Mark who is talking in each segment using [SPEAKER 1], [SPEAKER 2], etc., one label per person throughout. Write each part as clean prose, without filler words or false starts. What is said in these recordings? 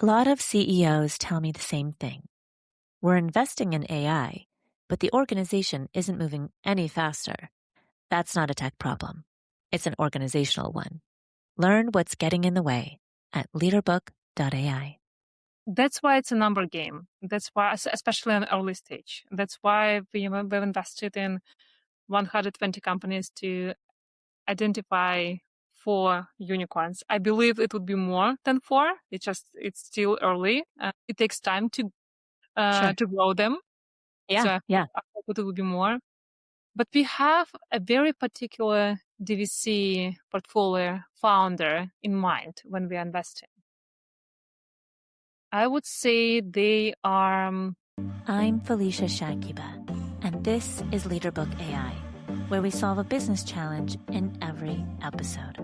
[SPEAKER 1] A lot of CEOs tell me the same thing. We're investing in AI, but the organization isn't moving any faster. That's not a tech problem. It's an organizational one. Learn what's getting in the way at leaderbook.ai.
[SPEAKER 2] That's why it's a number game. That's why, especially in early stage. That's why we've invested in 120 companies to identify 4 unicorns. I believe it would be more than 4. It's still early. It takes time to grow them.
[SPEAKER 1] Yeah,
[SPEAKER 2] So
[SPEAKER 1] yeah.
[SPEAKER 2] I hope it will be more. But we have a very particular DVC portfolio founder in mind when we are investing. I would say they are.
[SPEAKER 1] I'm Felicia Shakiba, and this is Leaderbook AI, where we solve a business challenge in every episode.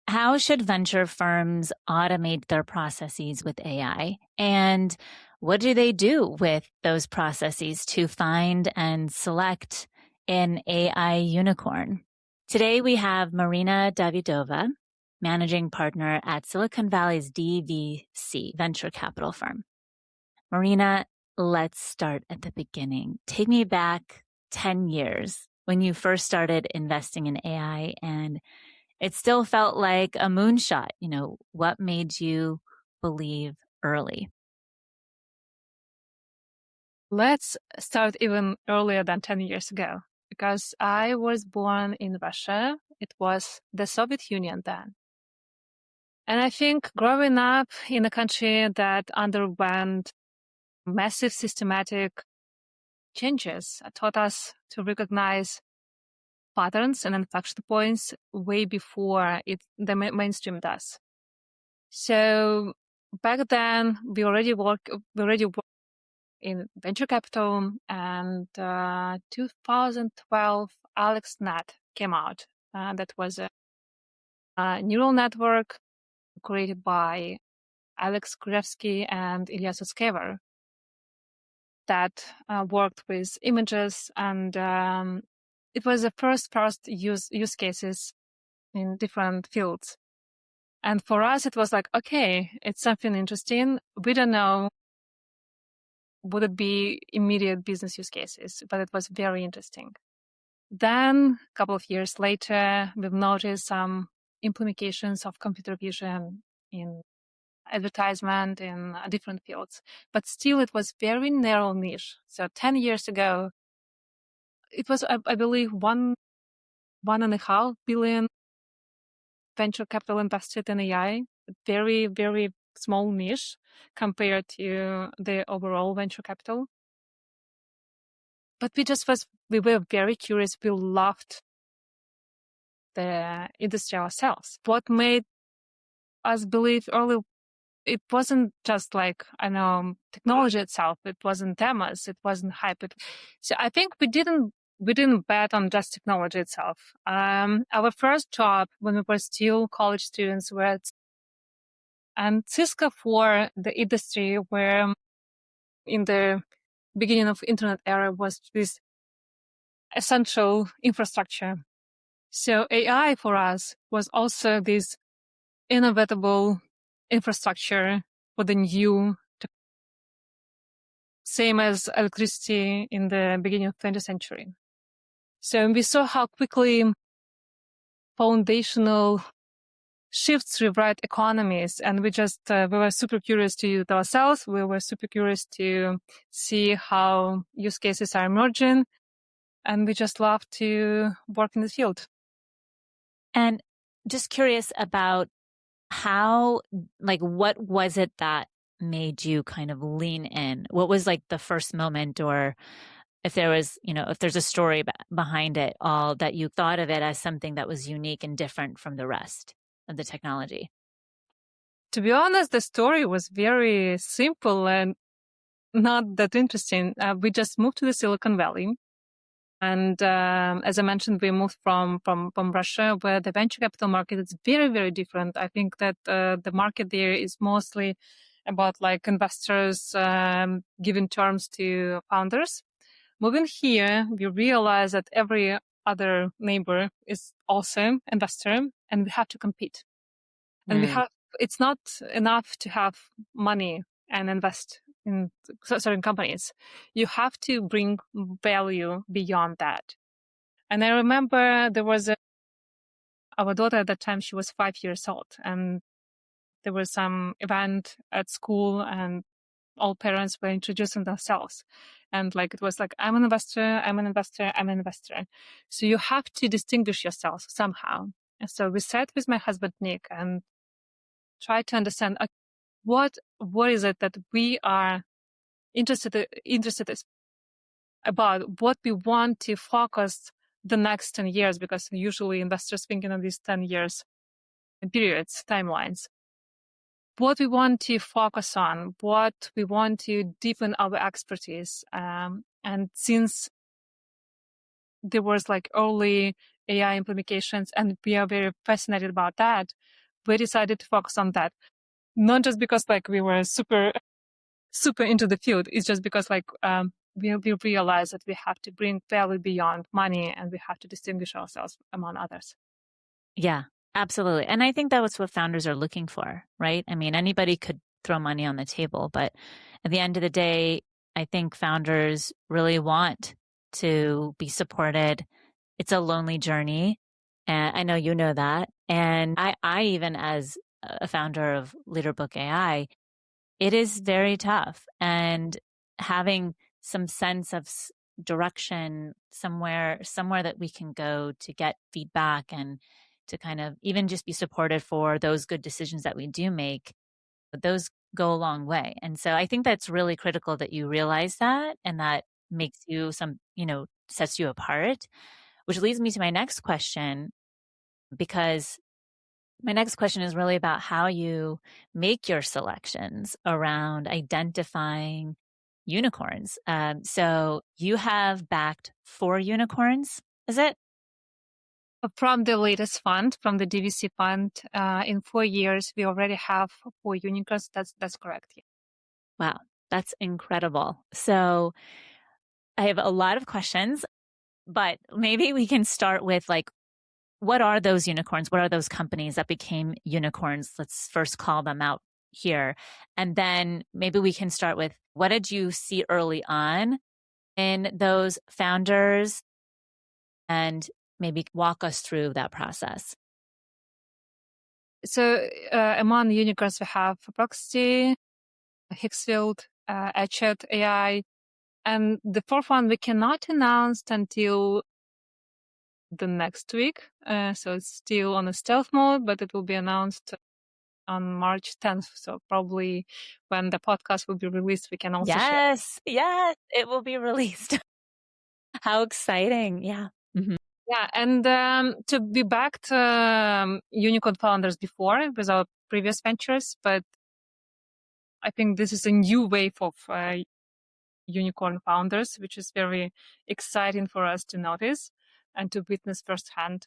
[SPEAKER 1] How should venture firms automate their processes with AI? And what do they do with those processes to find and select an AI unicorn? Today, we have Marina Davidova, managing partner at Silicon Valley's DVC venture capital firm. Marina, let's start at the beginning. Take me back 10 years when you first started investing in AI, and it still felt like a moonshot. What made you believe early?
[SPEAKER 2] Let's start even earlier than 10 years ago, because I was born in Russia. It was the Soviet Union then. And I think growing up in a country that underwent massive systematic changes taught us to recognize patterns and inflection points way before the mainstream does. So back then, we already worked in venture capital, and 2012, AlexNet came out. That was a neural network created by Alex Krevsky and Ilya Sutskever that worked with images, and it was the first use cases in different fields. And for us, it was like, okay, it's something interesting. We don't know would it be immediate business use cases, but it was very interesting. Then a couple of years later, we've noticed some implementations of computer vision in advertisement in different fields, but still it was very narrow niche. So 10 years ago, it was, I believe, $1.5 billion venture capital invested in AI, very, very small niche compared to the overall venture capital. But we were very curious. We loved the industry ourselves. What made us believe early, it wasn't just like, technology itself. It wasn't demos. It wasn't hype. So I think we didn't bet on just technology itself. Our first job when we were still college students and Cisco for the industry, where in the beginning of internet era was this essential infrastructure. So AI for us was also this inevitable infrastructure for the new, same as electricity in the beginning of 20th century. So we saw how quickly foundational shifts rewrite economies, and we were super curious to use it ourselves. We were super curious to see how use cases are emerging, and we just love to work in this field.
[SPEAKER 1] And just curious about what was it that made you kind of lean in? What was like the first moment, or if there was, if there's a story behind it all, that you thought of it as something that was unique and different from the rest of the technology?
[SPEAKER 2] To be honest, the story was very simple and not that interesting. We just moved to the Silicon Valley. And as I mentioned, we moved from Russia, where the venture capital market is very, very different. I think that the market there is mostly about like investors giving terms to founders. Moving here, we realize that every other neighbor is also investor, and we have to compete. And it's not enough to have money and invest in certain companies. You have to bring value beyond that. And I remember there was our daughter at that time, she was 5 years old, and there was some event at school, and all parents were introducing themselves. And it was like, I'm an investor, I'm an investor, I'm an investor. So you have to distinguish yourself somehow. And so we sat with my husband, Nick, and tried to understand what is it that we are interested about, what we want to focus the next 10 years, because usually investors thinking of these 10 years periods, timelines. What we want to focus on, what we want to deepen our expertise. And since there was early AI implementations and we are very fascinated about that, we decided to focus on that. Not just because we were super into the field. It's just because we realized that we have to bring value beyond money and we have to distinguish ourselves among others.
[SPEAKER 1] Yeah, absolutely. And I think that was what founders are looking for, right? I mean, anybody could throw money on the table, but at the end of the day, I think founders really want to be supported. It's a lonely journey. And I know you know that. And I even as a founder of LeaderBook AI, it is very tough. And having some sense of direction somewhere that we can go to get feedback and to kind of even just be supported for those good decisions that we do make, those go a long way. And so I think that's really critical that you realize that, and that makes you sets you apart, which leads me to my next question, because my next question is really about how you make your selections around identifying unicorns. So you have backed 4 unicorns, is it?
[SPEAKER 2] From the latest fund, from the DVC fund, in 4 years, we already have 4 unicorns. That's correct. Yeah.
[SPEAKER 1] Wow, that's incredible. So I have a lot of questions, but maybe we can start with what are those unicorns? What are those companies that became unicorns? Let's first call them out here. And then maybe we can start with, what did you see early on in those founders, and maybe walk us through that process.
[SPEAKER 2] So among unicorns, we have Perplexity, Hicksfield, Etchet AI, and the fourth one we cannot announce until the next week. So it's still on a stealth mode, but it will be announced on March 10th. So probably when the podcast will be released, we can also share.
[SPEAKER 1] Yes, it will be released. How exciting. Yeah. Mm-hmm.
[SPEAKER 2] Yeah, and to be backed unicorn founders before with our previous ventures, but I think this is a new wave of unicorn founders, which is very exciting for us to notice and to witness firsthand.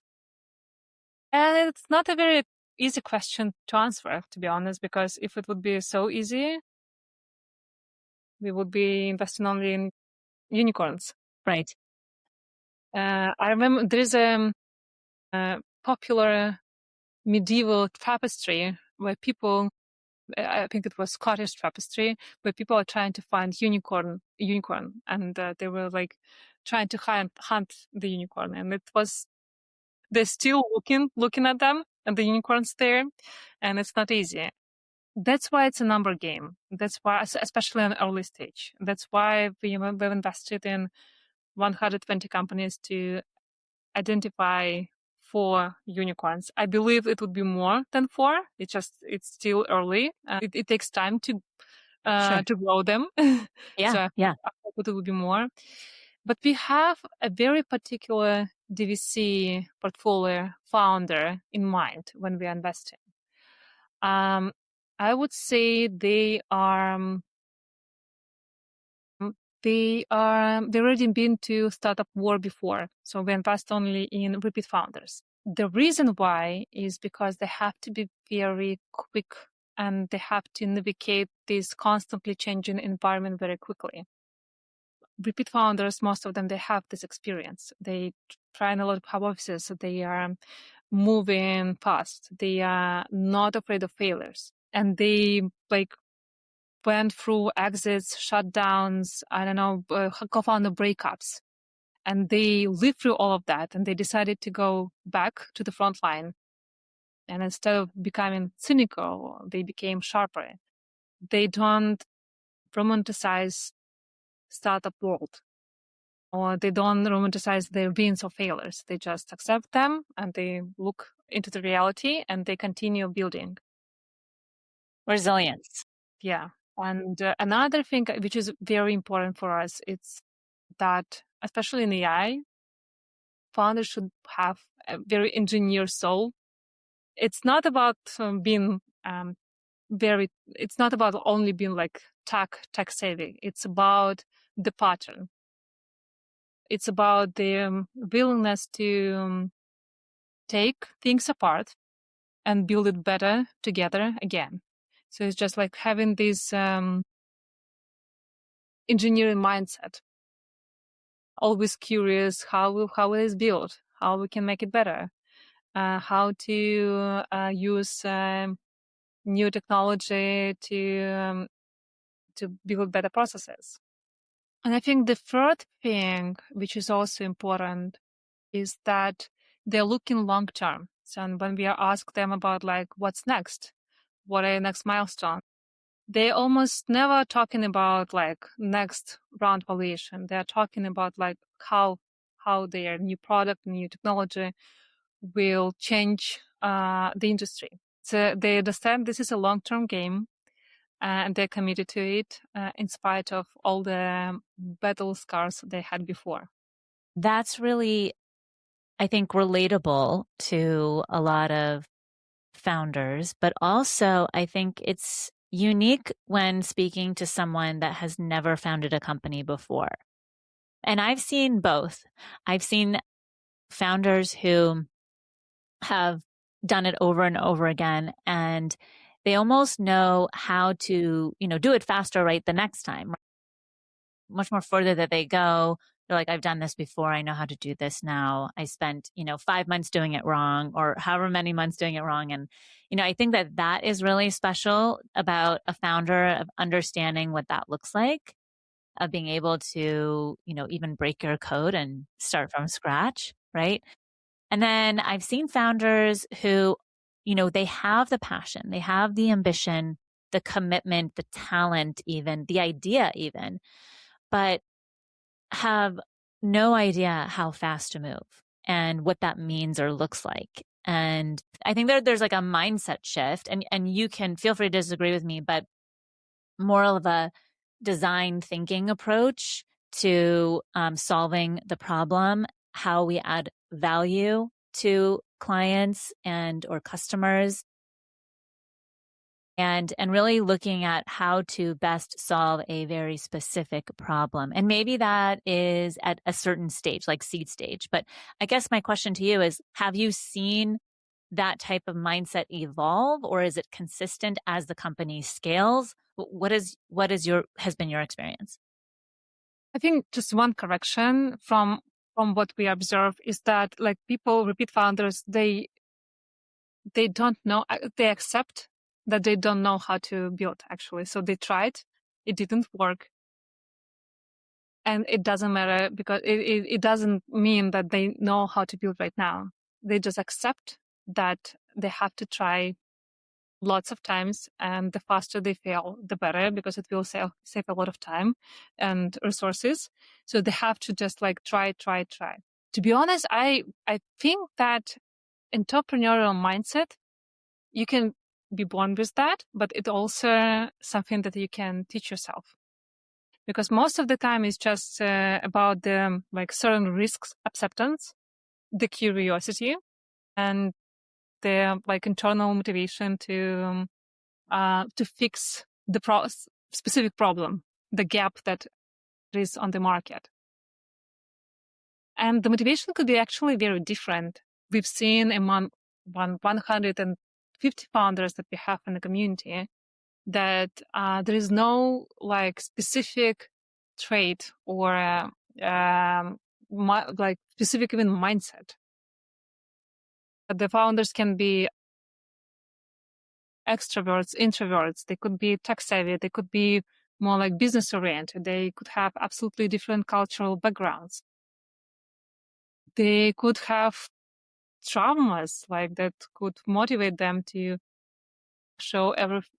[SPEAKER 2] And it's not a very easy question to answer, to be honest, because if it would be so easy, we would be investing only in unicorns.
[SPEAKER 1] Right.
[SPEAKER 2] I remember there is a popular medieval tapestry where people, I think it was Scottish tapestry, where people are trying to find unicorn, and they were trying to hunt the unicorn, and it was, they're still looking at them and the unicorns there, and it's not easy. That's why it's a number game. That's why, especially on early stage. That's why we've invested in 120 companies to identify 4 unicorns. I believe it would be more than 4. It's still early. It takes time to grow them.
[SPEAKER 1] Yeah.
[SPEAKER 2] So I hope it will be more. But we have a very particular DVC portfolio founder in mind when we are investing. I would say they've already been to startup war before, so we invest only in repeat founders. The reason why is because they have to be very quick and they have to navigate this constantly changing environment very quickly. Repeat founders, most of them, they have this experience. They try in a lot of hypotheses. They are moving fast. They are not afraid of failures, and they went through exits, shutdowns, I don't know, co-founder breakups, and they lived through all of that, and they decided to go back to the front line. And instead of becoming cynical, they became sharper. They don't romanticize startup world, or they don't romanticize their wins or failures. They just accept them and they look into the reality and they continue building.
[SPEAKER 1] Resilience.
[SPEAKER 2] Yeah. And another thing which is very important for us, it's that, especially in AI, founders should have a very engineer soul. It's not about being it's not about only being like tech savvy. It's about the pattern. It's about the willingness to take things apart and build it better together again. So it's just like having this engineering mindset, always curious how it is built, how we can make it better, how to use new technology to build better processes. And I think the third thing, which is also important, is that they're looking long term. So when we are asked them about like what's next, what are your next milestones, they almost never talking about like next round valuation. They're talking about like how their new product, new technology will change the industry. So they understand this is a long term game, and they're committed to it in spite of all the battle scars they had before.
[SPEAKER 1] That's really, I think, relatable to a lot of founders, but also I think it's unique when speaking to someone that has never founded a company before. And I've seen both. I've seen founders who have done it over and over again, and they almost know how to, do it faster, right, the next time. Much more further that they go, they're like, I've done this before. I know how to do this now. I spent, 5 months doing it wrong, or however many months doing it wrong. And, I think that is really special about a founder, of understanding what that looks like, of being able to, even break your code and start from scratch. Right. And then I've seen founders who, they have the passion, they have the ambition, the commitment, the talent, even the idea, even, but have no idea how fast to move and what that means or looks like. And I think there's like a mindset shift, and you can feel free to disagree with me, but more of a design thinking approach to solving the problem, how we add value to clients and or customers, and really looking at how to best solve a very specific problem. And maybe that is at a certain stage, like seed stage. But I guess my question to you is, have you seen that type of mindset evolve, or is it consistent as the company scales? Has been your experience?
[SPEAKER 2] I think just one correction from what we observe is that like repeat founders, they don't know, they accept that they don't know how to build actually. So they tried, it didn't work. And it doesn't matter because it doesn't mean that they know how to build right now. They just accept that they have to try lots of times, and the faster they fail, the better, because it will save a lot of time and resources. So they have to just like try. To be honest, I think that entrepreneurial mindset, you can be born with that, but it's also something that you can teach yourself. Because most of the time it's just about the like certain risks acceptance, the curiosity, and the like internal motivation to fix the specific problem, the gap that is on the market. And the motivation could be actually very different. We've seen among 150 founders that we have in the community that there is no like specific trait or like specific even mindset. The founders can be extroverts, introverts. They could be tech savvy. They could be more like business oriented. They could have absolutely different cultural backgrounds. They could have traumas like that could motivate them to show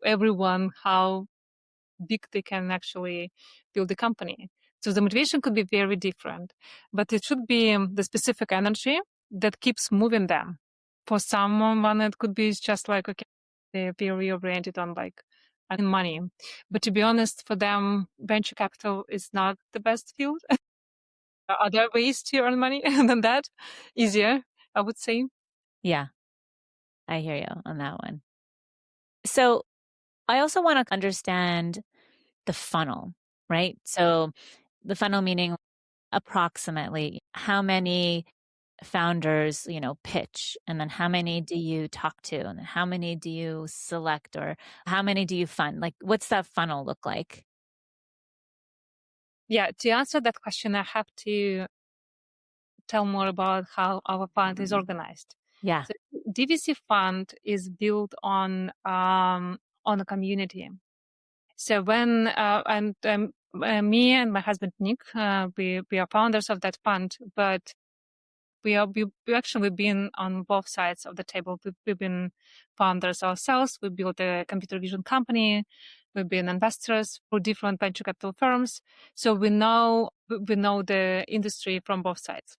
[SPEAKER 2] everyone how big they can actually build a company. So the motivation could be very different, but it should be the specific energy that keeps moving them. For someone, it could be just like, okay, they're very oriented on like money. But to be honest, for them, venture capital is not the best field. Are there ways to earn money than that? Easier, I would say.
[SPEAKER 1] Yeah, I hear you on that one. So I also want to understand the funnel, right? So the funnel meaning approximately how many founders, pitch, and then how many do you talk to, and then how many do you select, or how many do you fund? Like, what's that funnel look like?
[SPEAKER 2] Yeah, to answer that question, I have to tell more about how our fund is organized.
[SPEAKER 1] Yeah.
[SPEAKER 2] So DVC fund is built on a community. So when me and my husband Nick, we are founders of that fund, but we actually been on both sides of the table. We've been founders ourselves. We built a computer vision company. We've been investors for different venture capital firms. So we know the industry from both sides.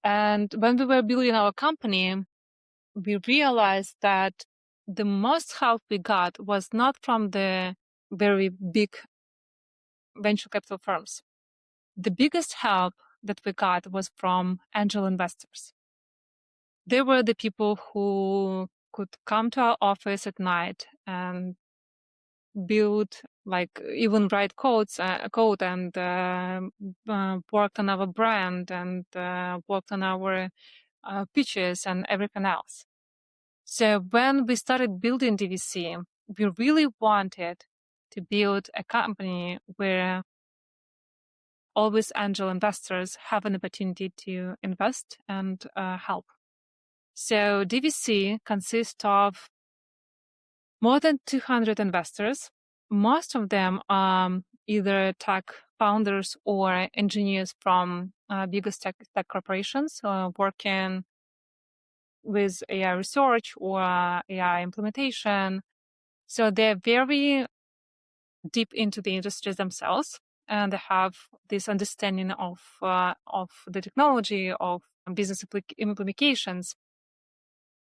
[SPEAKER 2] And when we were building our company, we realized that the most help we got was not from the very big venture capital firms. The biggest help that we got was from angel investors. They were the people who could come to our office at night and build, like even write code and worked on our brand and worked on our pitches and everything else. So when we started building DVC, we really wanted to build a company where always angel investors have an opportunity to invest and help. So DVC consists of more than 200 investors. Most of them are either tech founders or engineers from biggest tech corporations working with AI research or AI implementation. So they're very deep into the industries themselves, and they have this understanding of the technology, of business implications.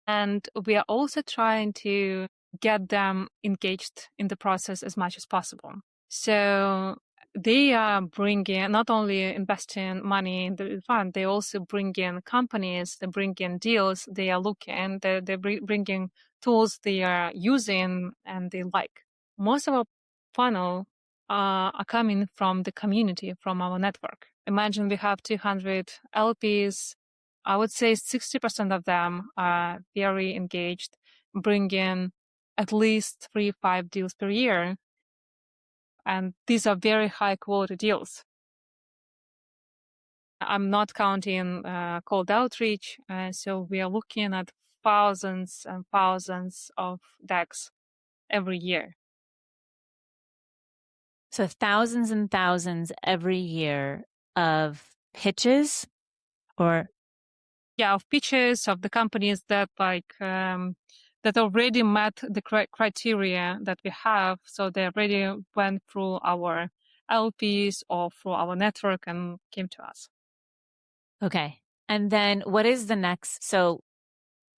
[SPEAKER 2] And we are also trying to get them engaged in the process as much as possible. So they are bringing, not only investing money in the fund, they also bring in companies, they bring in deals they are looking, they bringing tools they are using and they like. Most of our funnel are coming from the community, from our network. Imagine we have 200 LPs. I would say 60% of them are very engaged, bringing at least 3-5 deals per year. And these are very high quality deals. I'm not counting cold outreach. So we are looking at thousands and thousands of decks every year.
[SPEAKER 1] So thousands and thousands every year of pitches, or
[SPEAKER 2] of pitches of the companies that that already met the criteria that we have. So they already went through our LPs or through our network and came to us.
[SPEAKER 1] okay. And then what is the next? So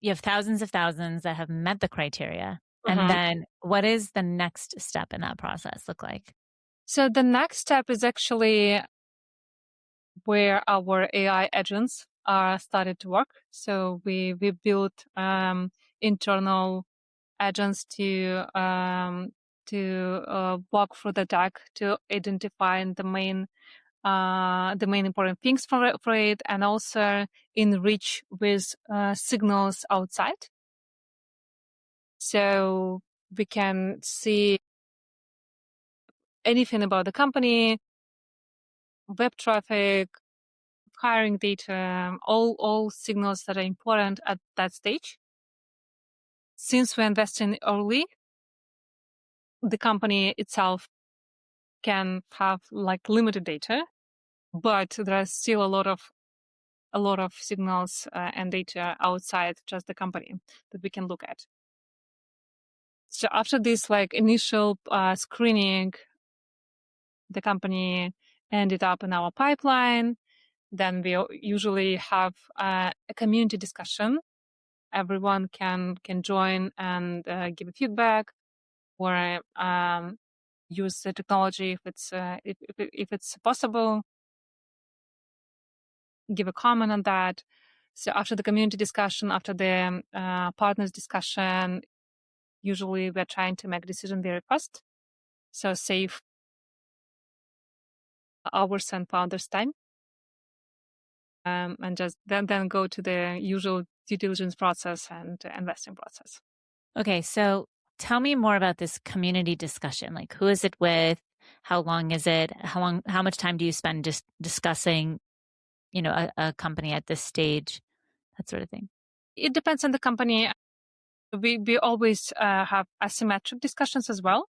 [SPEAKER 1] you have thousands of thousands that have met the criteria. And then what is the next step in that process look like?
[SPEAKER 2] So the next step is actually where our AI agents are started to work. So we built internal agents to walk through the deck to identify the main important things for it, and also enrich with signals outside. So we can see anything about the company, web traffic, hiring data, all signals that are important at that stage. Since we're investing early, the company itself can have like limited data, but there's still a lot of signals and data outside just the company that we can look at. So after this like initial screening, the company ended up in our pipeline. Then we usually have a community discussion. Everyone can join and give a feedback or use the technology if it's possible. Give a comment on that. So after the community discussion, after the partners discussion, usually we're trying to make a decision very fast, so save hours and founders' time, and just then go to the usual due diligence process and investing process.
[SPEAKER 1] Okay, so tell me more about this community discussion. Like, who is it with? How long is it? How much time do you spend just discussing, a company at this stage, that sort of thing?
[SPEAKER 2] It depends on the company. We always have asymmetric discussions as well.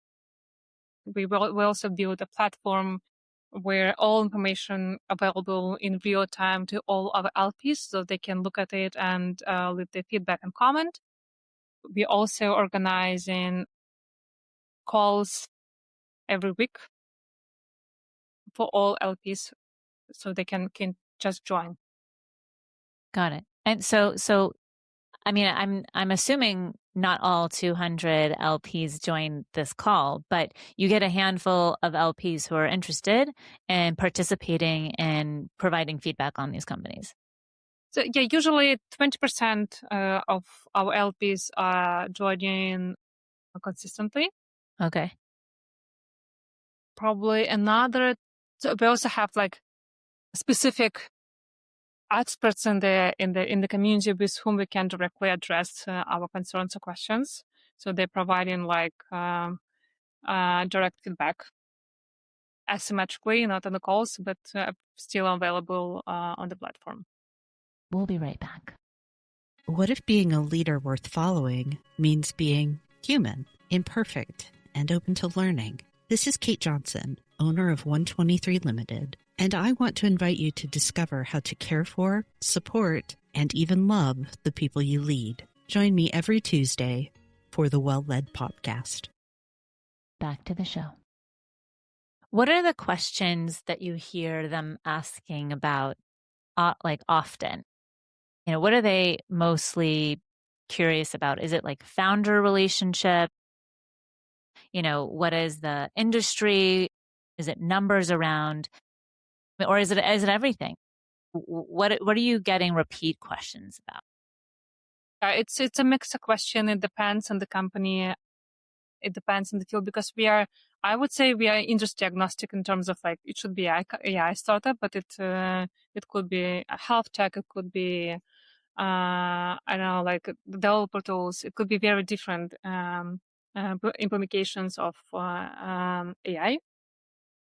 [SPEAKER 2] We also build a platform where all information available in real time to all our LPs, so they can look at it and leave their feedback and comment. We also organizing calls every week for all LPs, so they can just join.
[SPEAKER 1] Got it. And so I mean, I'm assuming not all 200 LPs join this call, but you get a handful of LPs who are interested in participating and providing feedback on these companies.
[SPEAKER 2] So yeah, usually 20% of our LPs are joining consistently.
[SPEAKER 1] Okay.
[SPEAKER 2] Probably another. So we also have like specific experts in the community with whom we can directly address our concerns or questions. So they're providing like direct feedback asymmetrically, not on the calls, but still available on the platform.
[SPEAKER 1] We'll be right back.
[SPEAKER 3] What if being a leader worth following means being human, imperfect, and open to learning? This is Kate Johnson, owner of 123 Limited, and I want to invite you to discover how to care for, support, and even love the people you lead. Join me every Tuesday for the Well-Led Podcast.
[SPEAKER 1] Back to the show. What are the questions that you hear them asking about, like often? What are they mostly curious about? Is it like founder relationship? What is the industry? Is it numbers around, or is it everything? What are you getting repeat questions about?
[SPEAKER 2] It's a mixed question. It depends on the company. It depends on the field, because I would say we are industry agnostic in terms of like it should be AI startup, but it could be a health tech, it could be I don't know, like developer tools. It could be very different implementations of AI.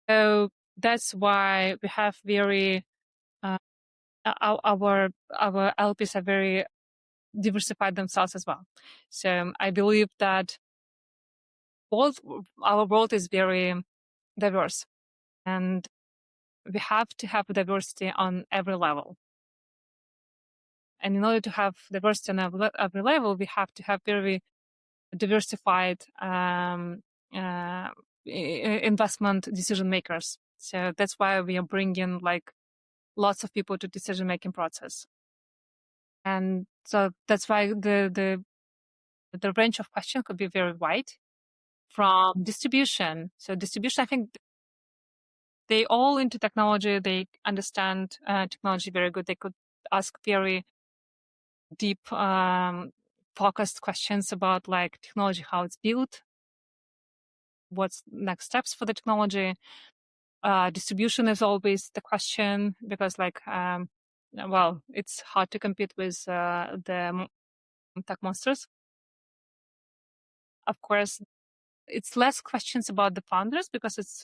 [SPEAKER 2] So that's why we have very our LPs are very diversified themselves as well. So I believe that our world is very diverse, and we have to have diversity on every level. And in order to have diversity on every level, we have to have very diversified investment decision makers. So that's why we are bringing like lots of people to decision making process. And so that's why the range of questions could be very wide. From distribution. So distribution, I think they all into technology. They understand technology very good. They could ask very deep, focused questions about like technology, how it's built, what's next steps for the technology. Distribution is always the question, because like, well, it's hard to compete with the tech monsters. Of course, it's less questions about the founders, because it's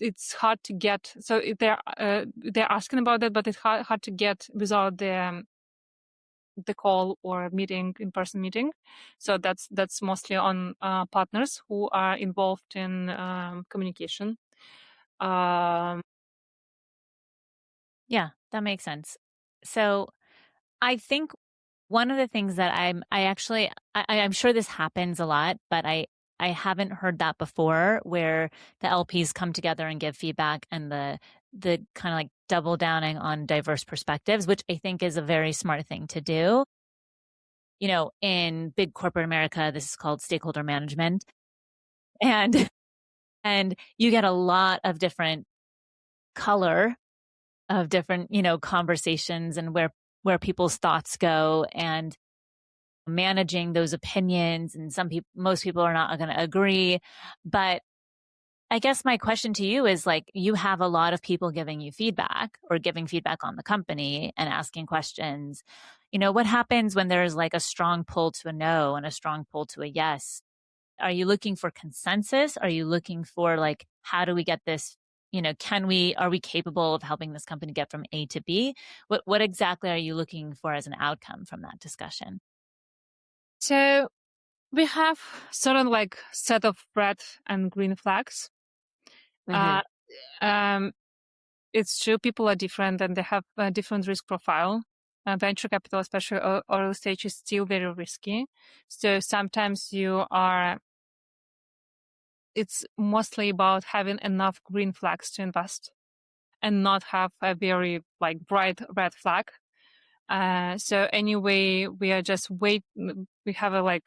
[SPEAKER 2] it's hard to get. So they're asking about it, but it's hard to get without the call or meeting, in-person meeting. So that's mostly on partners who are involved in communication.
[SPEAKER 1] Yeah, that makes sense. So I think one of the things that I'm sure this happens a lot, but I haven't heard that before, where the LPs come together and give feedback, and the kind of like double downing on diverse perspectives, which I think is a very smart thing to do. You know, in big corporate America, this is called stakeholder management. And you get a lot of different color of different, you know, conversations and where people's thoughts go, and managing those opinions. And most people are not going to agree. But I guess my question to you is, like, you have a lot of people giving you feedback or giving feedback on the company and asking questions. You know, what happens when there's like a strong pull to a no and a strong pull to a yes? Are you looking for consensus? Are you looking for, like, how do we get this? You know, are we capable of helping this company get from A to B? What exactly are you looking for as an outcome from that discussion?
[SPEAKER 2] So we have certain like set of red and green flags.
[SPEAKER 1] Mm-hmm.
[SPEAKER 2] It's true, people are different and they have a different risk profile. Venture capital, especially early stage, is still very risky. So sometimes it's mostly about having enough green flags to invest and not have a very like bright red flag. So anyway, we are just we have a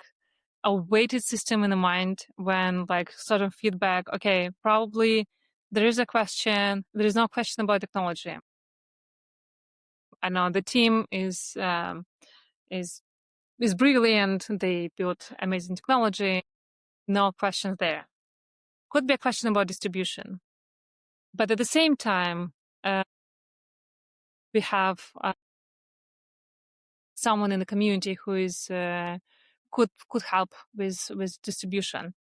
[SPEAKER 2] weighted system in the mind when like sort of feedback, okay, probably there is no question about technology. I know the team is brilliant. They built amazing technology. No questions there. Could be a question about distribution, but at the same time, we have someone in the community who is could help with distribution.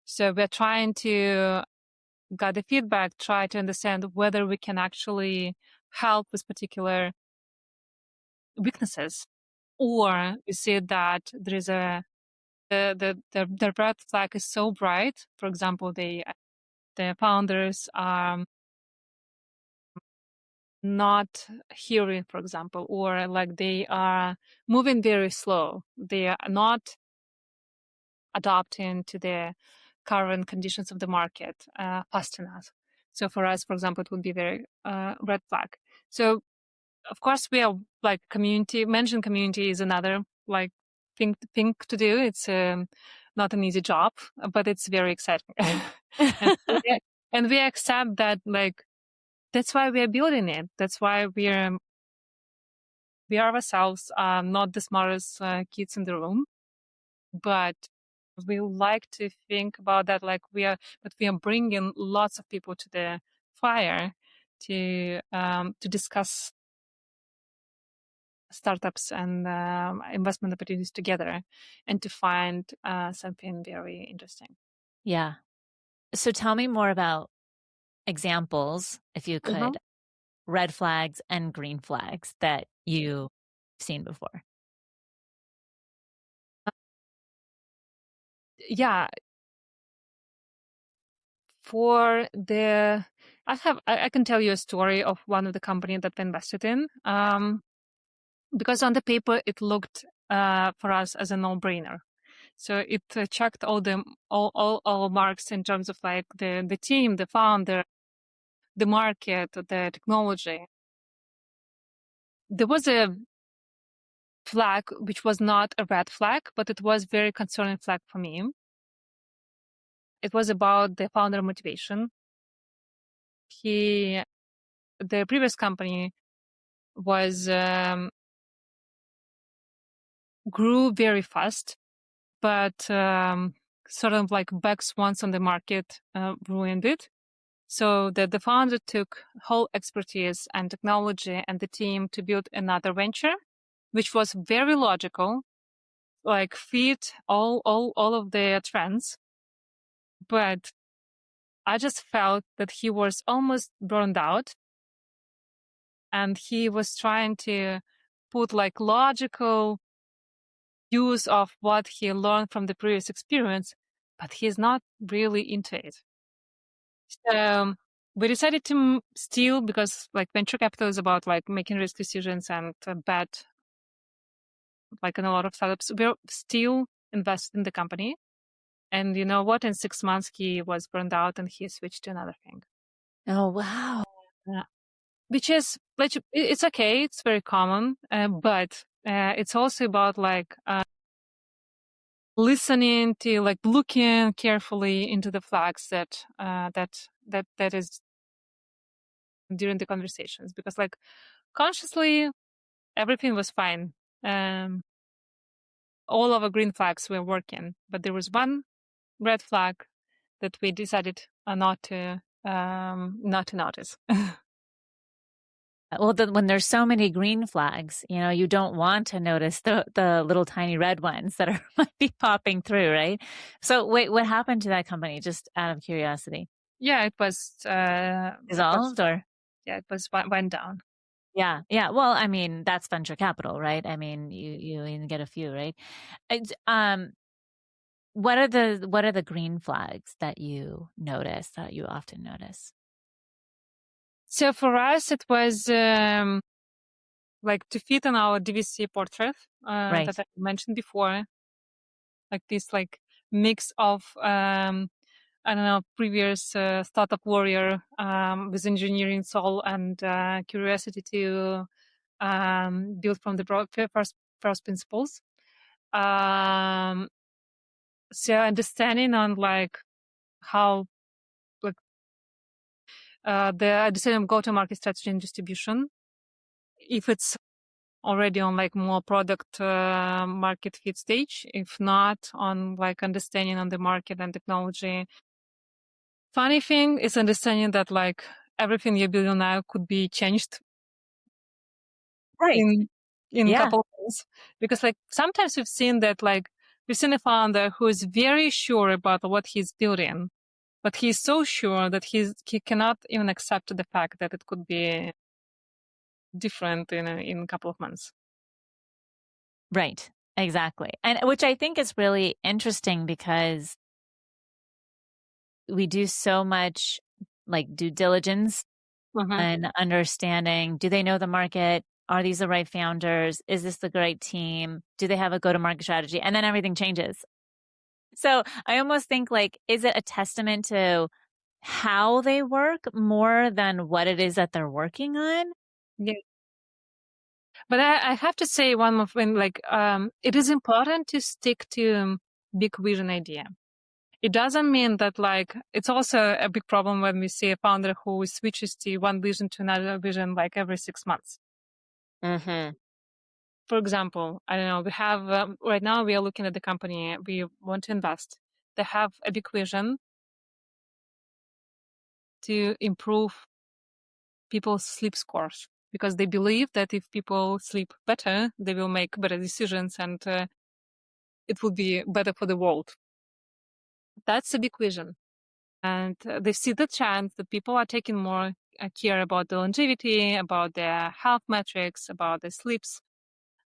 [SPEAKER 2] So we're trying to get the feedback, try to understand whether we can actually help with particular weaknesses, or we see that there is the red flag is so bright. For example, the founders are not hearing, for example, or like they are moving very slow. They are not adapting to the current conditions of the market fast enough. So for us, for example, it would be very red flag. So of course we are like managing community is another like thing to do. It's not an easy job, but it's very exciting. and we accept that, like, that's why we are building it. That's why we are ourselves not the smartest kids in the room, but we like to think about that, like we are bringing lots of people to the fire to discuss startups and investment opportunities together, and to find something very interesting.
[SPEAKER 1] Yeah. So tell me more about examples, if you could, red flags and green flags that you've seen before.
[SPEAKER 2] Yeah. I can tell you a story of one of the company that we invested in. Because on the paper it looked for us as a no-brainer. So it checked all marks in terms of like the team, the founder, the market, the technology. There was a flag which was not a red flag, but it was very concerning flag for me. It was about the founder motivation. The previous company was grew very fast, but sort of like black swans on the market ruined it. So the founder took whole expertise and technology and the team to build another venture, which was very logical, like fit all of the trends. But I just felt that he was almost burned out, and he was trying to put like logical use of what he learned from the previous experience, but he's not really into it. So we decided to still, because like venture capital is about like making risk decisions and bet like in a lot of startups, we're still invested in the company. And you know what? In 6 months, he was burned out and he switched to another thing.
[SPEAKER 1] Oh, wow.
[SPEAKER 2] Which is, like, it's okay. It's very common. But it's also about like listening to, like, looking carefully into the flags that is during the conversations, because like consciously everything was fine. All of our green flags were working, but there was one red flag that we decided not to notice.
[SPEAKER 1] Well, when there's so many green flags, you don't want to notice the little tiny red ones that might be popping through, right? So wait, what happened to that company? Just out of curiosity.
[SPEAKER 2] Yeah, it was
[SPEAKER 1] Dissolved or?
[SPEAKER 2] yeah, it was went down.
[SPEAKER 1] Yeah. Yeah. Well, I mean, that's venture capital, right? I mean, you even get a few, right? What are the green flags that you notice, that you often notice?
[SPEAKER 2] So for us, it was like to fit on our DVC portrait
[SPEAKER 1] Right.
[SPEAKER 2] that I mentioned before, like this like mix of I don't know, previous startup warrior with engineering soul and curiosity to build from the first principles. So understanding on like how like the understanding of go-to-market strategy and distribution, if it's already on like more product market fit stage, if not on like understanding on the market and technology. Funny thing is understanding that like everything you're building now could be changed
[SPEAKER 1] Right.
[SPEAKER 2] in
[SPEAKER 1] Yeah.
[SPEAKER 2] couple of months, because like sometimes we've seen a founder who is very sure about what he's building, but he's so sure that he cannot even accept the fact that it could be different in a couple of months.
[SPEAKER 1] Right. Exactly. And which I think is really interesting, because we do so much like due diligence and understanding, do they know the market? Are these the right founders? Is this the right team? Do they have a go-to-market strategy? And then everything changes. So I almost think, like, is it a testament to how they work more than what it is that they're working on?
[SPEAKER 2] Yeah. But I have to say one more thing, like, it is important to stick to big vision idea. It doesn't mean that like, it's also a big problem when we see a founder who switches to one vision to another vision like every 6 months.
[SPEAKER 1] Mm-hmm.
[SPEAKER 2] For example, I don't know, we have, right now we are looking at the company we want to invest. They have a big vision to improve people's sleep scores, because they believe that if people sleep better, they will make better decisions, and it will be better for the world. That's a big vision. And they see the chance that people are taking more care about the longevity, about their health metrics, about their sleeps,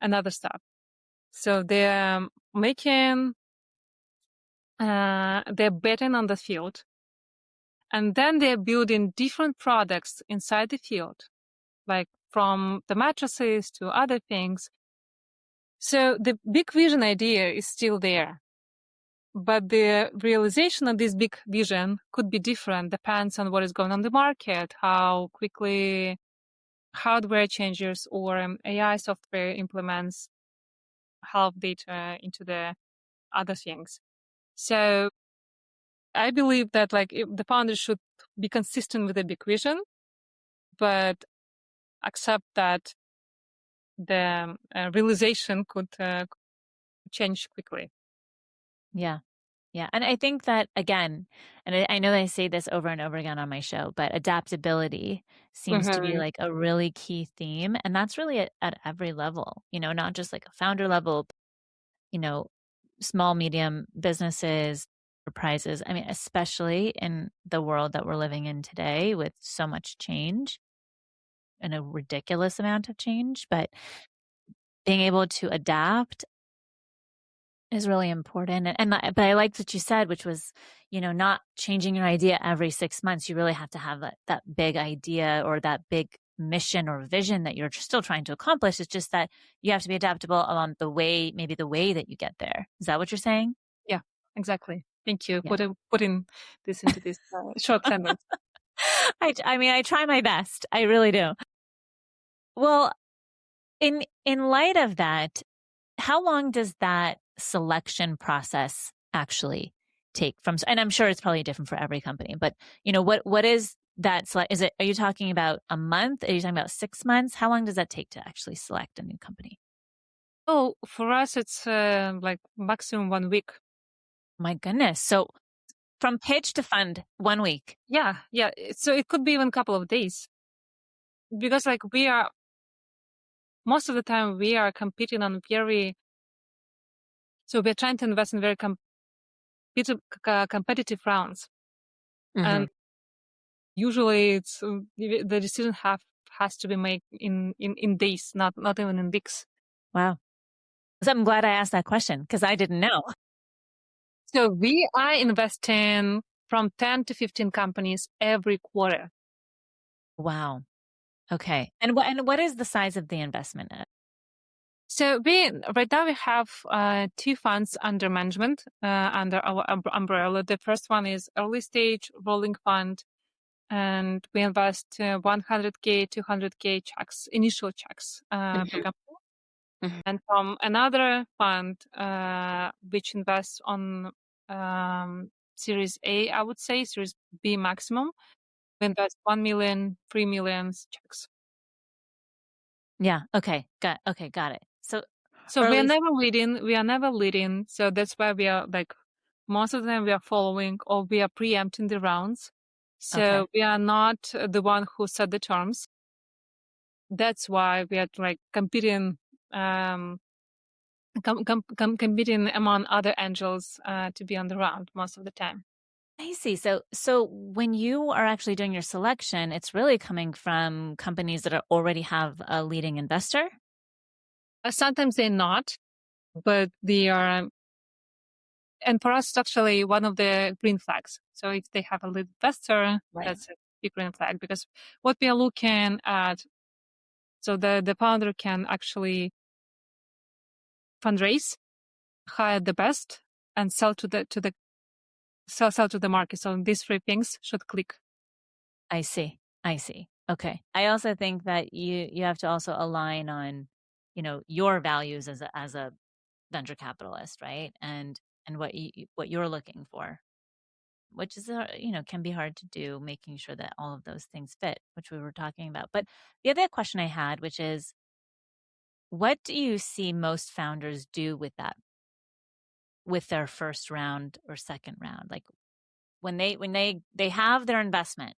[SPEAKER 2] and other stuff. So they're betting on the field, and then they're building different products inside the field, like from the mattresses to other things. So the big vision idea is still there, but the realization of this big vision could be different, depends on what is going on in the market, how quickly hardware changes or AI software implements health data into the other things. So I believe that like the founder should be consistent with the big vision, but accept that the realization could change quickly.
[SPEAKER 1] Yeah. Yeah. And I think that, again, and I know that I say this over and over again on my show, but adaptability seems to be like a really key theme. And that's really at every level, not just like a founder level, you know, small, medium businesses, prizes. I mean, especially in the world that we're living in today with so much change and a ridiculous amount of change, but being able to adapt is really important. But I liked what you said, which was, not changing your idea every 6 months. You really have to have that big idea or that big mission or vision that you're still trying to accomplish. It's just that you have to be adaptable along maybe the way that you get there. Is that what you're saying?
[SPEAKER 2] Yeah, exactly. Thank you
[SPEAKER 1] Yeah.
[SPEAKER 2] for putting this into this short sentence.
[SPEAKER 1] I mean, I try my best. I really do. Well, in light of that, how long does that selection process actually take and I'm sure it's probably different for every company, but what is that are you talking about a month? Are you talking about 6 months? How long does that take to actually select a new company?
[SPEAKER 2] Oh, for us, it's like maximum 1 week.
[SPEAKER 1] My goodness. So from pitch to fund, 1 week.
[SPEAKER 2] Yeah. So it could be even a couple of days because like most of the time we are competing on so we're trying to invest in very competitive rounds.
[SPEAKER 1] Mm-hmm.
[SPEAKER 2] And usually it's the decision has to be made in days, not even in weeks.
[SPEAKER 1] Wow. So I'm glad I asked that question because I didn't know.
[SPEAKER 2] So we are investing from 10 to 15 companies every quarter.
[SPEAKER 1] Wow. Okay. And what is the size of the investment?
[SPEAKER 2] So right now we have 2 funds under management under our umbrella. The first one is early stage rolling fund, and we invest 100K, 200K checks, initial checks per company.
[SPEAKER 1] Mm-hmm.
[SPEAKER 2] And from another fund which invests on Series A, I would say Series B maximum, we invest 1 million, 3 million checks.
[SPEAKER 1] Yeah. Okay. Got it. So
[SPEAKER 2] we are never leading. So that's why we are like, most of the time we are following or we are preempting the rounds. So
[SPEAKER 1] Okay.
[SPEAKER 2] we are not the one who set the terms. That's why we are like competing, competing among other angels to be on the round most of the time.
[SPEAKER 1] I see. So when you are actually doing your selection, it's really coming from companies that already have a leading investor?
[SPEAKER 2] Sometimes they're not, but they are. And for us, it's actually one of the green flags. So if they have a lead investor,
[SPEAKER 1] Right.
[SPEAKER 2] that's a big green flag, because what we are looking at, so the founder can actually fundraise, hire the best, and sell to the market. So these 3 things should click.
[SPEAKER 1] I see. Okay. I also think that you have to also align on, your values as a venture capitalist, right? And what you're looking for, which is can be hard to do, making sure that all of those things fit, which we were talking about. But the other question I had, which is, what do you see most founders do with their first round or second round? Like when they have their investment,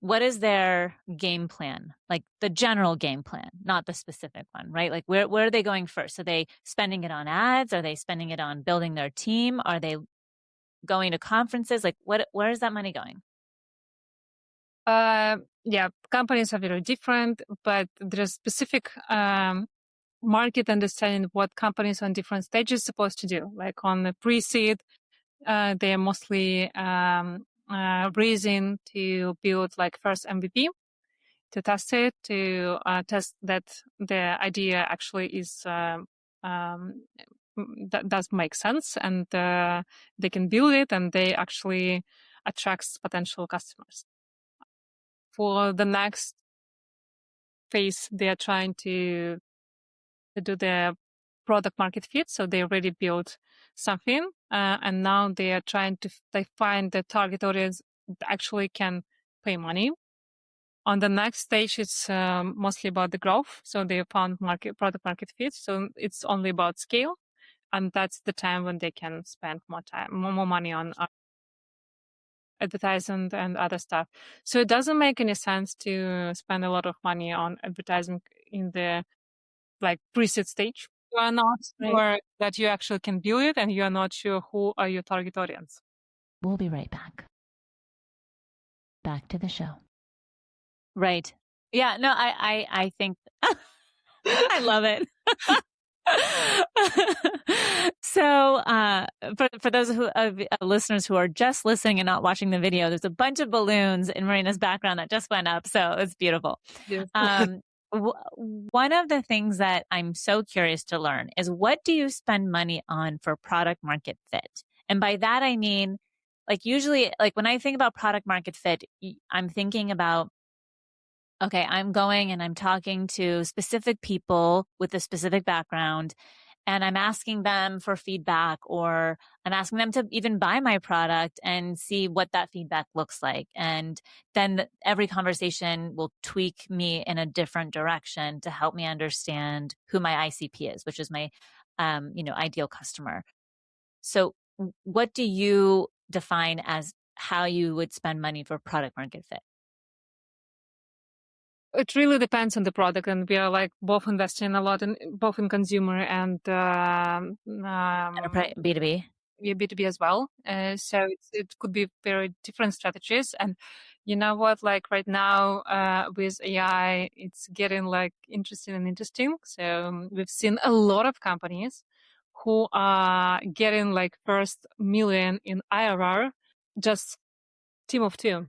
[SPEAKER 1] what is their game plan? Like the general game plan, not the specific one, right? Like where are they going first? Are they spending it on ads? Are they spending it on building their team? Are they going to conferences? Like where is that money going?
[SPEAKER 2] Yeah, companies are very different, but there's specific market understanding what companies on different stages supposed to do. Like on the pre-seed, they are mostly raising to build like first MVP, to test it, to test that the idea actually is that does make sense, and they can build it, and they actually attracts potential customers. For the next phase, they are trying to do the product market fit. So they already built something, and now they are trying to find the target audience that actually can pay money. On the next stage, it's mostly about the growth. So they found product market fit. So it's only about scale, and that's the time when they can spend more money on advertising and other stuff. So it doesn't make any sense to spend a lot of money on advertising in the like pre-seed stage. You are not sure that you actually can build it, and you are not sure who are your target audience.
[SPEAKER 1] We'll be right back. Back to the show. Right. Yeah, no, I think I love it. So, for those listeners who are just listening and not watching the video, there's a bunch of balloons in Marina's background that just went up. So it's beautiful.
[SPEAKER 2] Yes.
[SPEAKER 1] One of the things that I'm so curious to learn is, what do you spend money on for product market fit? And by that, I mean, like, usually, like, when I think about product market fit, I'm thinking about, okay, I'm going and I'm talking to specific people with a specific background, and I'm asking them for feedback, or I'm asking them to even buy my product and see what that feedback looks like. And then every conversation will tweak me in a different direction to help me understand who my ICP is, which is my, ideal customer. So what do you define as how you would spend money for product market fit?
[SPEAKER 2] It really depends on the product, and we are like both investing a lot in both in consumer and
[SPEAKER 1] B2B.
[SPEAKER 2] B2B as well. So it could be very different strategies. And you know what, like right now with AI, it's getting like interesting. So we've seen a lot of companies who are getting like first million in IRR, just team of two,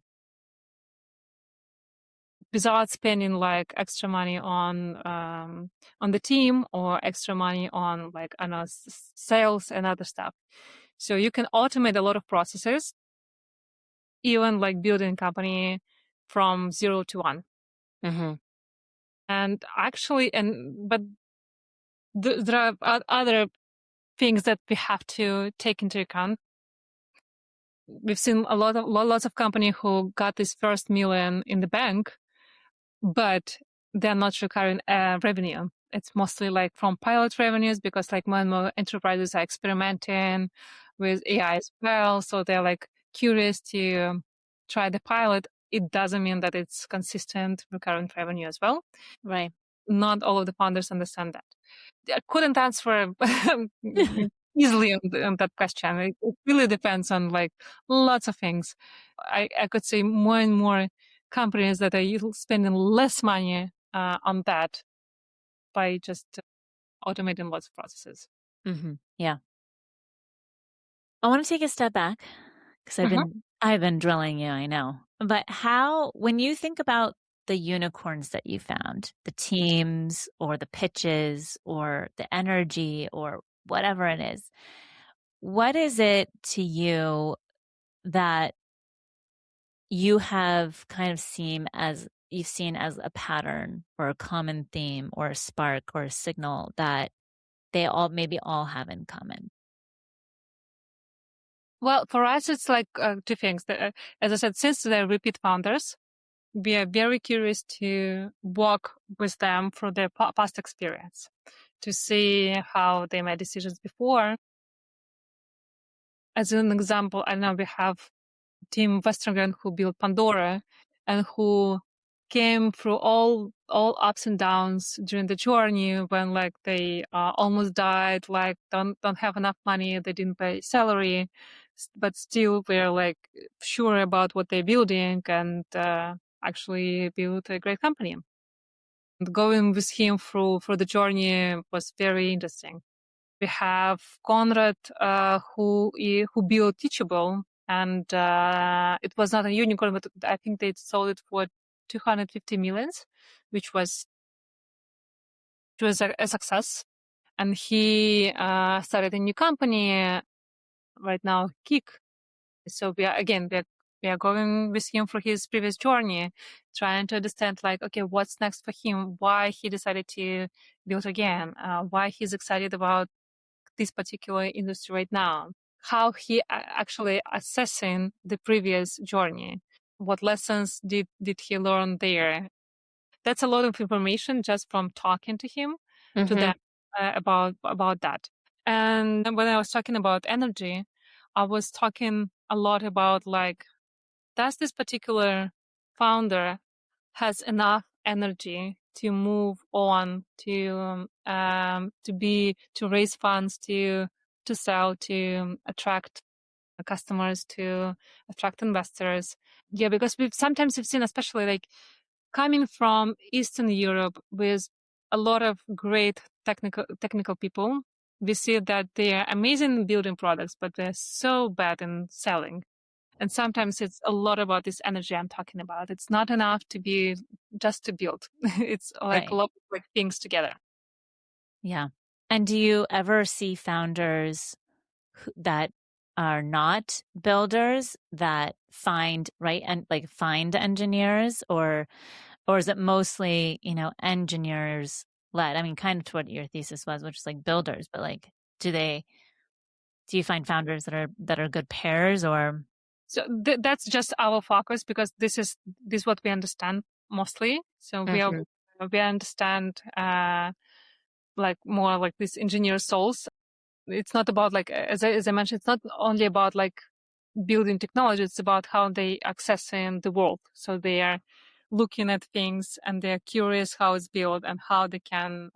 [SPEAKER 2] without spending like extra money on the team, or extra money on like, I don't know, sales and other stuff. So you can automate a lot of processes, even like building a company from 0 to 1.
[SPEAKER 1] Mm-hmm.
[SPEAKER 2] And actually, but there are other things that we have to take into account. We've seen lots of companies who got this first million in the bank, but they're not recurring revenue. It's mostly like from pilot revenues, because like more and more enterprises are experimenting with AI as well. So they're like curious to try the pilot. It doesn't mean that it's consistent recurrent revenue as well.
[SPEAKER 1] Right.
[SPEAKER 2] Not all of the founders understand that. I couldn't answer easily on that question. It really depends on like lots of things. I could say more and more companies that are spending less money on that by just automating lots of processes.
[SPEAKER 1] Mm-hmm. Yeah. I want to take a step back, because I've been drilling you, I know. But when you think about the unicorns that you found, the teams or the pitches or the energy or whatever it is, what is it to you that you have kind of seen as a pattern or a common theme or a spark or a signal that they all have in common?
[SPEAKER 2] Well, for us, it's like two things. As I said, since they're repeat founders, we are very curious to walk with them through their past experience, to see how they made decisions before. As an example, I know we have Tim Westergren, who built Pandora and who came through all ups and downs during the journey, when like they almost died, like don't have enough money, they didn't pay salary, but still were like sure about what they're building, and actually built a great company. And going with him through the journey was very interesting. We have Conrad, who built Teachable, and it was not a unicorn, but I think they sold it for 250 millions, which was a success. And he started a new company right now, Kick. So we are going with him for his previous journey, trying to understand like, okay, what's next for him, why he decided to build again, why he's excited about this particular industry right now, how he actually assessing the previous journey, what lessons did he learn there. That's a lot of information just from talking to him, to them about that. And when I was talking about energy, I was talking a lot about like, does this particular founder has enough energy to move on, to raise funds, to sell, to attract customers, to attract investors. Yeah, because sometimes we've seen, especially like coming from Eastern Europe with a lot of great technical people, we see that they are amazing in building products, but they're so bad in selling. And sometimes it's a lot about this energy I'm talking about. It's not enough to be just to build. It's like a
[SPEAKER 1] Right.
[SPEAKER 2] lot of like things together.
[SPEAKER 1] Yeah. And do you ever see founders that are not builders that find, right, and like find engineers, or is it mostly, engineers led? I mean, kind of to what your thesis was, which is like builders, but like, do you find founders that are good pairs, or?
[SPEAKER 2] So that's just our focus, because this is what we understand mostly. So we understand like more like these engineer souls. It's not about like, as I mentioned, it's not only about like building technology. It's about how they accessing the world. So they are looking at things and they're curious how it's built and how they can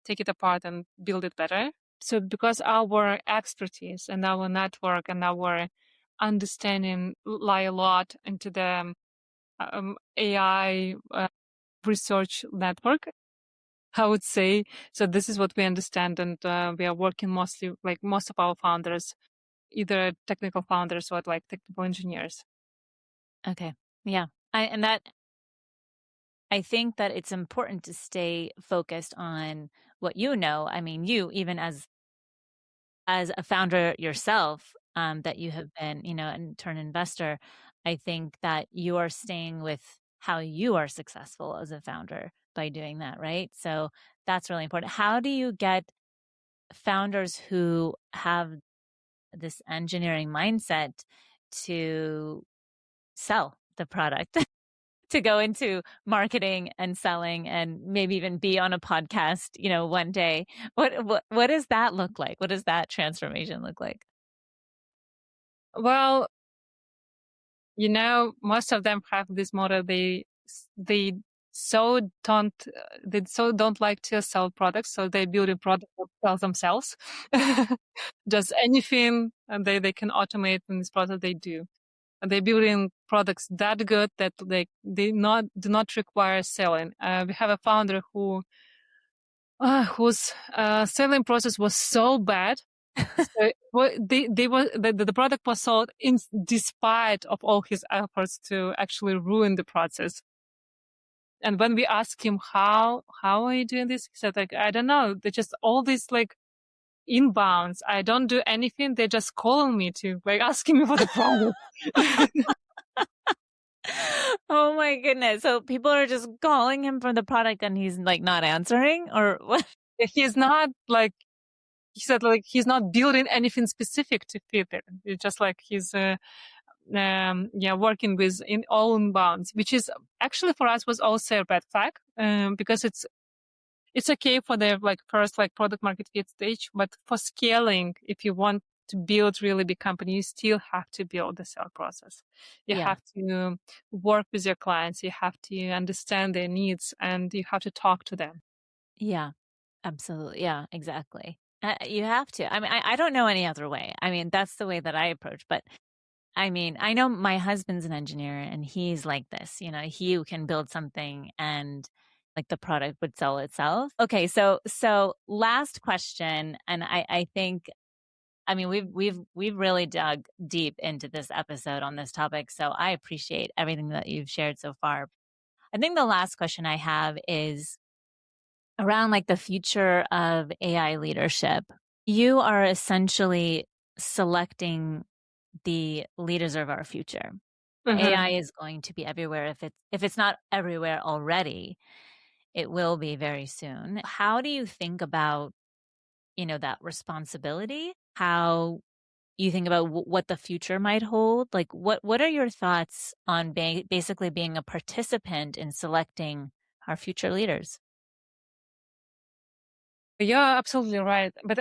[SPEAKER 2] take it apart and build it better. So because our expertise and our network and our understanding lie a lot into the AI research network, I would say. So this is what we understand, and we are working mostly, like most of our founders, either technical founders or like technical engineers.
[SPEAKER 1] Okay. Yeah. I think that it's important to stay focused on what you know. I mean, you, even as a founder yourself, that you have been, and turn investor, I think that you are staying with how you are successful as a founder by doing that, right? So that's really important. How do you get founders who have this engineering mindset to sell the product, to go into marketing and selling, and maybe even be on a podcast, one day? What does that look like? What does that transformation look like?
[SPEAKER 2] Well, most of them have this model. They so don't like to sell products, so they build a product that sells themselves. Just anything, and they can automate in this process. They do. And they're building products that good that they do not require selling. We have a founder whose selling process was so bad. So the product was sold despite of all his efforts to actually ruin the process. And when we asked him how are you doing this, he said like, I don't know. They just all these like inbounds. I don't do anything. They just calling me to like asking me for the product.
[SPEAKER 1] Oh my goodness. So people are just calling him for the product and he's like not answering, or what?
[SPEAKER 2] He's not like, he said like he's not building anything specific to fit there. It's just like he's working with in all inbounds, which is actually for us was also a red flag, because it's okay for the like first like product market fit stage, but for scaling, if you want to build really big company, you still have to build the sales process. You
[SPEAKER 1] Yeah.
[SPEAKER 2] have to work with your clients. You have to understand their needs, and you have to talk to them.
[SPEAKER 1] Yeah, absolutely. Yeah, exactly. You have to. I mean, I don't know any other way. I mean, that's the way that I approach. But I mean, I know my husband's an engineer and he's like this, he can build something and like the product would sell itself. Okay. So last question. And I think, I mean, we've really dug deep into this episode on this topic. So I appreciate everything that you've shared so far. I think the last question I have is around like the future of AI leadership. You are essentially selecting the leaders of our future.
[SPEAKER 2] Mm-hmm.
[SPEAKER 1] AI is going to be everywhere. If it's not everywhere already, it will be very soon. How do you think about, that responsibility? How you think about what the future might hold? Like, what are your thoughts on basically being a participant in selecting our future leaders?
[SPEAKER 2] You're absolutely right. But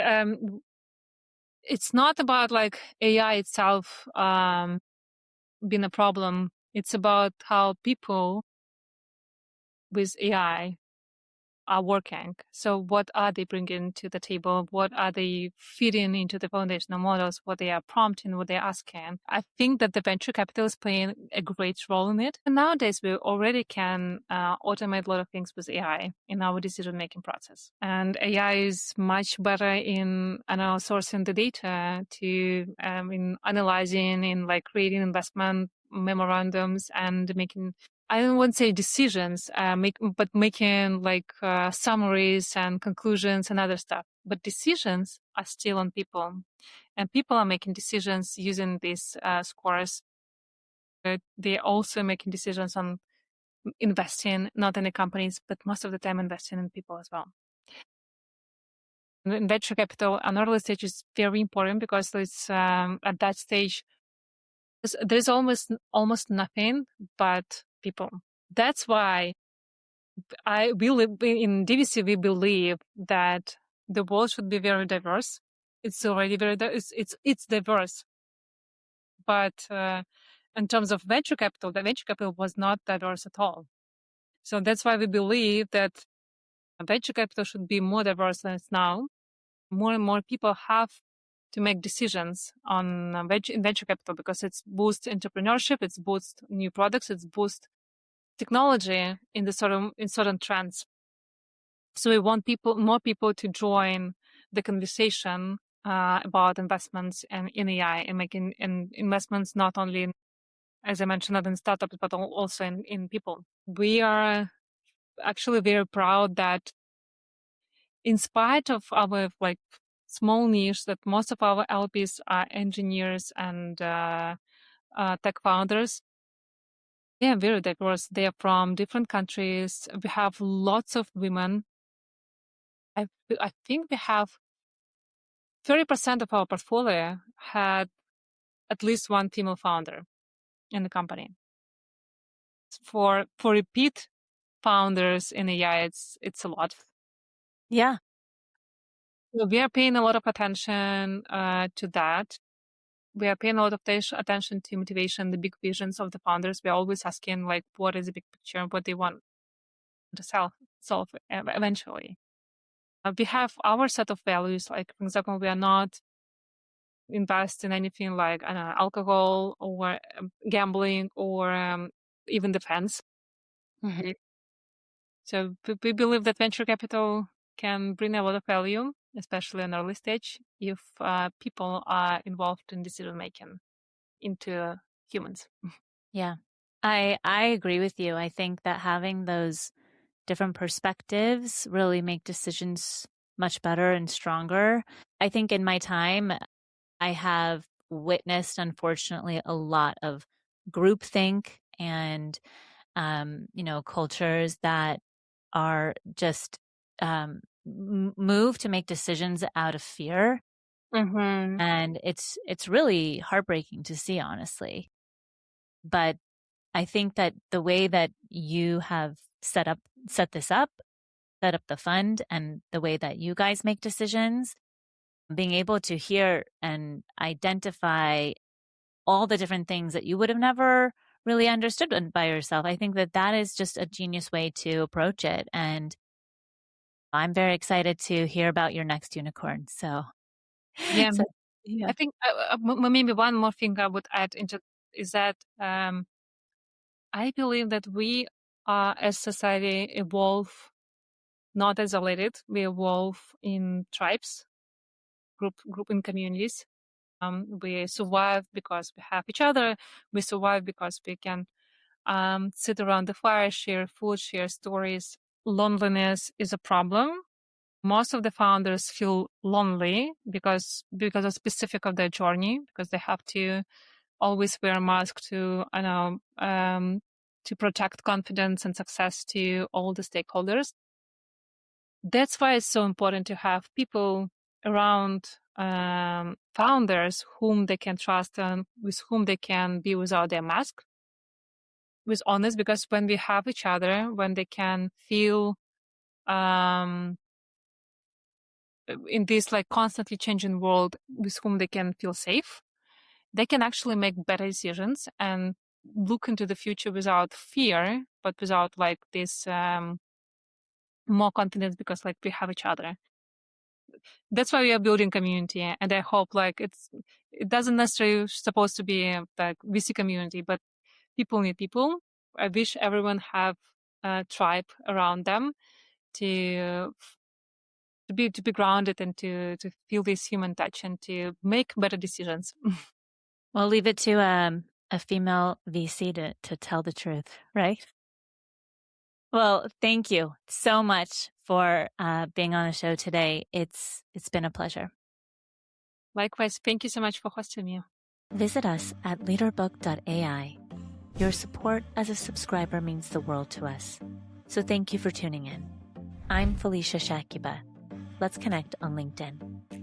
[SPEAKER 2] it's not about like AI itself being a problem. It's about how people with AI are working. So what are they bringing to the table? What are they feeding into the foundational models? What they are prompting, what they're asking? I think that the venture capital is playing a great role in it. And nowadays, we already can automate a lot of things with AI in our decision-making process. And AI is much better in sourcing the data to in analyzing, in like creating investment memorandums and making, I don't want to say decisions, but making like summaries and conclusions and other stuff. But decisions are still on people, and people are making decisions using these scores. They're also making decisions on investing, not in the companies, but most of the time investing in people as well. In venture capital, an early stage is very important because it's at that stage there's almost nothing but people. That's why we live in DVC. We believe that the world should be very diverse. It's already very it's diverse, but in terms of venture capital, the venture capital was not diverse at all. So that's why we believe that venture capital should be more diverse than it's now. More and more people have to make decisions on venture capital because it's boost entrepreneurship, it's boost new products, it's boost technology in certain trends. So we want more people to join the conversation about investments and in AI and making investments not only in, as I mentioned, not in startups but also in people. We are actually very proud that in spite of our like small niche, that most of our LPs are engineers and tech founders. They are very diverse. They are from different countries. We have lots of women. I think we have 30% of our portfolio had at least one female founder in the company. For repeat founders in AI, it's a lot.
[SPEAKER 1] Yeah.
[SPEAKER 2] So we are paying a lot of attention to that. We are paying a lot of attention to motivation, the big visions of the founders. We're always asking, like, what is the big picture, what they want to solve eventually. We have our set of values. Like, for example, we are not invest in anything like alcohol or gambling or even defense.
[SPEAKER 1] Mm-hmm.
[SPEAKER 2] So we believe that venture capital can bring a lot of value, especially in early stage, if people are involved in decision making into humans.
[SPEAKER 1] Yeah, I agree with you. I think that having those different perspectives really make decisions much better and stronger. I think in my time, I have witnessed, unfortunately, a lot of groupthink and, cultures that are just moved to make decisions out of fear.
[SPEAKER 2] Mm-hmm.
[SPEAKER 1] And it's really heartbreaking to see, honestly. But I think that the way that you have set up the fund and the way that you guys make decisions, being able to hear and identify all the different things that you would have never really understood by yourself. I think that is just a genius way to approach it. And I'm very excited to hear about your next unicorn. So,
[SPEAKER 2] Yeah,
[SPEAKER 1] yeah.
[SPEAKER 2] I think maybe one more thing I would add into is that I believe that we as society evolve not isolated. We evolve in tribes, group in communities. We survive because we have each other. We survive because we can sit around the fire, share food, share stories. Loneliness is a problem. Most of the founders feel lonely because of specific of their journey, because they have to always wear a mask to to protect confidence and success to all the stakeholders. That's why it's so important to have people around founders whom they can trust and with whom they can be without their mask, with honest, because when we have each other, when they can feel in this like constantly changing world with whom they can feel safe, they can actually make better decisions and look into the future without fear, but without like this more confidence because like we have each other. That's why we are building community, and I hope like it doesn't necessarily supposed to be like VC community, but people need people. I wish everyone have a tribe around them to be grounded and to feel this human touch and to make better decisions.
[SPEAKER 1] Well, leave it to a female VC to tell the truth, right? Well, thank you so much for being on the show today. It's been a pleasure.
[SPEAKER 2] Likewise, thank you so much for hosting me.
[SPEAKER 1] Visit us at leaderbook.ai. Your support as a subscriber means the world to us. So thank you for tuning in. I'm Felicia Shakiba. Let's connect on LinkedIn.